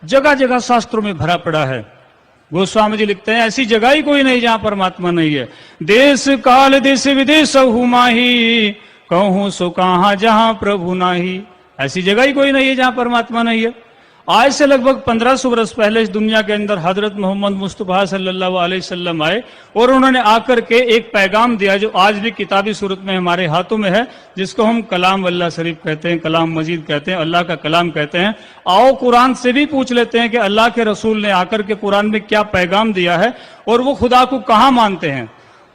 जगह जगह शास्त्रों में भरा पड़ा है। गोस्वामी जी लिखते हैं ऐसी जगह ही कोई नहीं जहां परमात्मा नहीं है। देश काल देश विदेश हुमाही, कहूं सो कहां जहां प्रभु नाही। ऐसी जगह ही कोई नहीं है जहां परमात्मा नहीं है। आज से लगभग 1500 वर्ष पहले इस दुनिया के अंदर हजरत मोहम्मद मुस्तफा सल्लल्लाहु अलैहि वसल्लम आए और उन्होंने आकर के एक पैगाम दिया जो आज भी किताबी सूरत में हमारे हाथों में है, जिसको हम कलाम अल्लाह शरीफ कहते हैं, कलाम मजीद कहते हैं, अल्लाह का कलाम कहते हैं। आओ कुरान से भी पूछ लेते हैं कि अल्लाह के रसूल ने आकर के कुरान में क्या पैगाम दिया है और वो खुदा को कहां मानते हैं।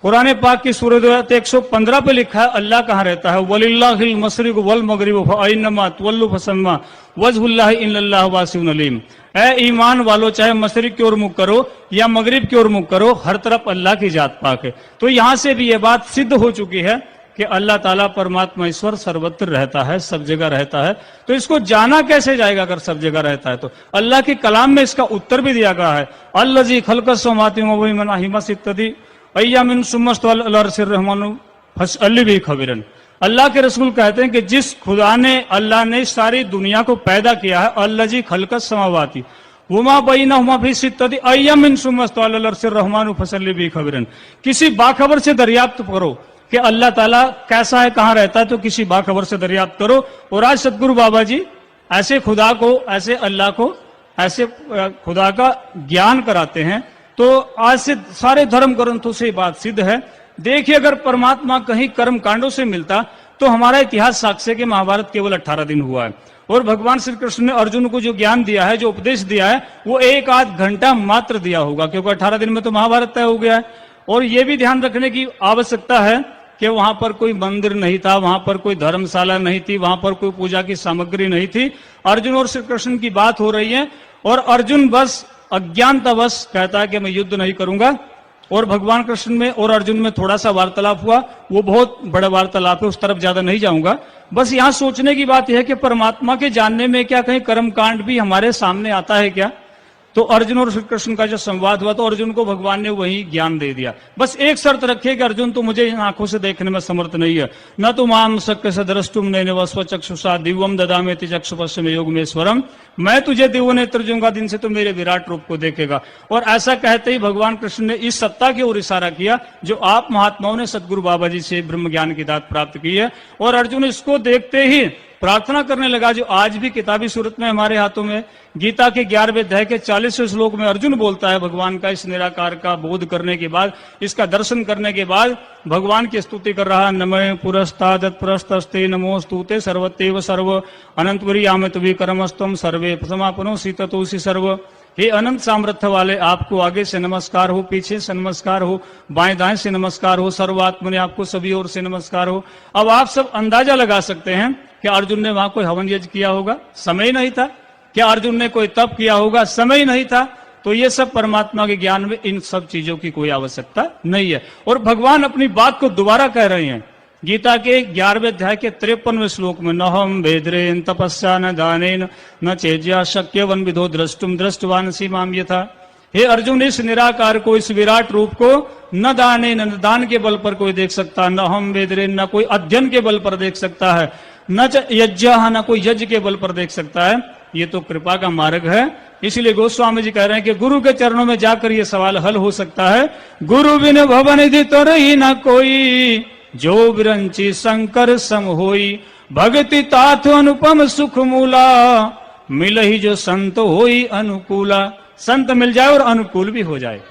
कुरान पाक की सूरत 115 पे लिखा है अल्लाह कहाँ रहता है, वलिल्लाहिल मशरिक वल मगरिब फअइन्नमा तुवल्लु फसम्मा वजहुल्लाहि इन्नल्लाहु वासिउन अलीम। ऐ ईमान वालों, चाहे मशरिक की ओर मुख करो या मगरिब की ओर मुख करो, हर तरफ अल्लाह की जात पाक है। तो यहां से भी ये बात सिद्ध हो चुकी है कि अल्लाह ताला परमात्मा ईश्वर सर्वत्र रहता है, सब जगह रहता है। तो इसको जाना कैसे जाएगा अगर सब जगह रहता है तो? अल्लाह के कलाम में इसका उत्तर भी दिया गया है। अल्लज़ी खलक़स समावाति व मन अहिमस इत्तदी अय्यामिन सुम्मस्तवल अलर्शिर रहमानु फसअल्ली भी खबरन। अल्लाह के रसूल कहते हैं कि जिस खुदा ने, अल्लाह ने सारी दुनिया को पैदा किया है, अल्लज़ी खलक़स समावाति वमा बैनहुमा फी सित्तति अय्यामिन सुम्मस्तवल अलर्शिर रहमानु फसअल्ली भी खबरन। किसी बाखबर से दरियाफ्त करो कि अल्लाह ताला कैसा है, कहां रहता है, तो किसी बाखबर से दरियाफ्त करो। और आज सदगुरु बाबा जी ऐसे खुदा को, ऐसे अल्लाह को, ऐसे खुदा का ज्ञान कराते हैं। तो आज से सारे धर्म ग्रंथों से बात सिद्ध है। देखिए, अगर परमात्मा कहीं कर्म कांडों से मिलता तो हमारा इतिहास साक्ष्य है कि महाभारत केवल 18 दिन हुआ है और भगवान श्री कृष्ण ने अर्जुन को जो ज्ञान दिया है, जो उपदेश दिया है, वो 1-8 घंटा मात्र दिया होगा, क्योंकि 18 दिन में तो महाभारत तय हो गया है। और ये भी ध्यान रखने की आवश्यकता है कि वहां पर कोई मंदिर नहीं था, वहां पर कोई धर्मशाला नहीं थी, वहां पर कोई पूजा की सामग्री नहीं थी। अर्जुन और श्री कृष्ण की बात हो रही है और अर्जुन बस अज्ञानतावश कहता है कि मैं युद्ध नहीं करूंगा, और भगवान कृष्ण में और अर्जुन में थोड़ा सा वार्तालाप हुआ, वो बहुत बड़ा वार्तालाप है, उस तरफ ज्यादा नहीं जाऊंगा। बस यहां सोचने की बात यह है कि परमात्मा के जानने में क्या कहीं कर्मकांड भी हमारे सामने आता है क्या? तो अर्जुन और श्री कृष्ण का जो संवाद हुआ तो अर्जुन को भगवान ने वही ज्ञान दे दिया। बस एक शर्त रखिए कि अर्जुन तो मुझे इन आंखों से देखने में समर्थ नहीं है, न तो माम शक्य से द्रष्टुम नैनव स्वचक्षुषा दिव्यम ददामेति चक्षुपश्चिम योगमेश्वरम। मैं तुझे दिव्य नेत्र दूंगा, दिन से तो मेरे विराट रूप को देखेगा। और ऐसा कहते ही भगवान कृष्ण ने इस सत्ता की ओर इशारा किया जो आप महात्माओं ने सदगुरु बाबा जी से ब्रह्म ज्ञान की दात प्राप्त की है। और अर्जुन इसको देखते ही प्रार्थना करने लगा, जो आज भी किताबी सूरत में हमारे हाथों में गीता के 11वें अध्याय के 40वें श्लोक में अर्जुन बोलता है भगवान का इस निराकार का बोध करने के बाद, इसका दर्शन करने के बाद भगवान की स्तुति कर रहा। नमः पुरस्ताद पुरस्तस्ते नमोस्तुते सर्वतेव सर्व अनंतवरी आमत विक्रमस्तम सर्वे समापनो सीततोषि सर्व। हे अनंत सामर्थ्य वाले, आपको आगे से नमस्कार हो, पीछे से नमस्कार हो, बाएं दाएं से नमस्कार हो, सर्वात्मने आपको सभी ओर से नमस्कार हो। अब आप सब अंदाजा लगा सकते हैं कि अर्जुन ने वहां कोई हवन यज्ञ किया होगा, समय नहीं था। क्या अर्जुन ने कोई तप किया होगा, समय नहीं था। तो ये सब परमात्मा के ज्ञान में इन सब चीजों की कोई आवश्यकता नहीं है। और भगवान अपनी बात को दोबारा कह रहे हैं गीता के 11वें अध्याय के 53वें श्लोक में, न हम वेद्रेन तपस्या न दानेन न चेज्या शक्य वन विधो द्रष्टुम दृष्टवान सीमाम यथा। हे अर्जुन, इस निराकार को, इस विराट रूप को न दाने न दान के बल पर कोई देख सकता, न हम वेद्रेन न कोई अध्ययन के बल पर देख सकता है, न यज्ञ न कोई यज्ञ के बल पर देख सकता है। ये तो कृपा का मार्ग है। इसलिए गोस्वामी जी कह रहे हैं कि गुरु के चरणों में जाकर ये सवाल हल हो सकता है। गुरु बिन भवन निधि तो रही न कोई, जो विरंची शंकर सम होई, भक्ति तात अनुपम सुख मूला, मिल ही जो संत होई अनुकूला। संत मिल जाए और अनुकूल भी हो जाए।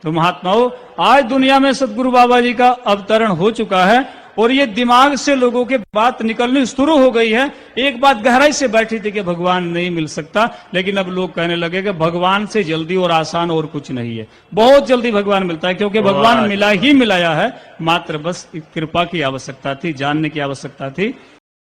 तो महात्माओं, आज दुनिया में सदगुरु बाबा जी का अवतरण हो चुका है और ये दिमाग से लोगों के बात निकलनी शुरू हो गई है। एक बात गहराई से बैठी थी कि भगवान नहीं मिल सकता, लेकिन अब लोग कहने लगे कि भगवान से जल्दी और आसान और कुछ नहीं है। बहुत जल्दी भगवान मिलता है, क्योंकि भगवान मिला ही मिलाया है। मात्र बस कृपा की आवश्यकता थी, जानने की आवश्यकता थी।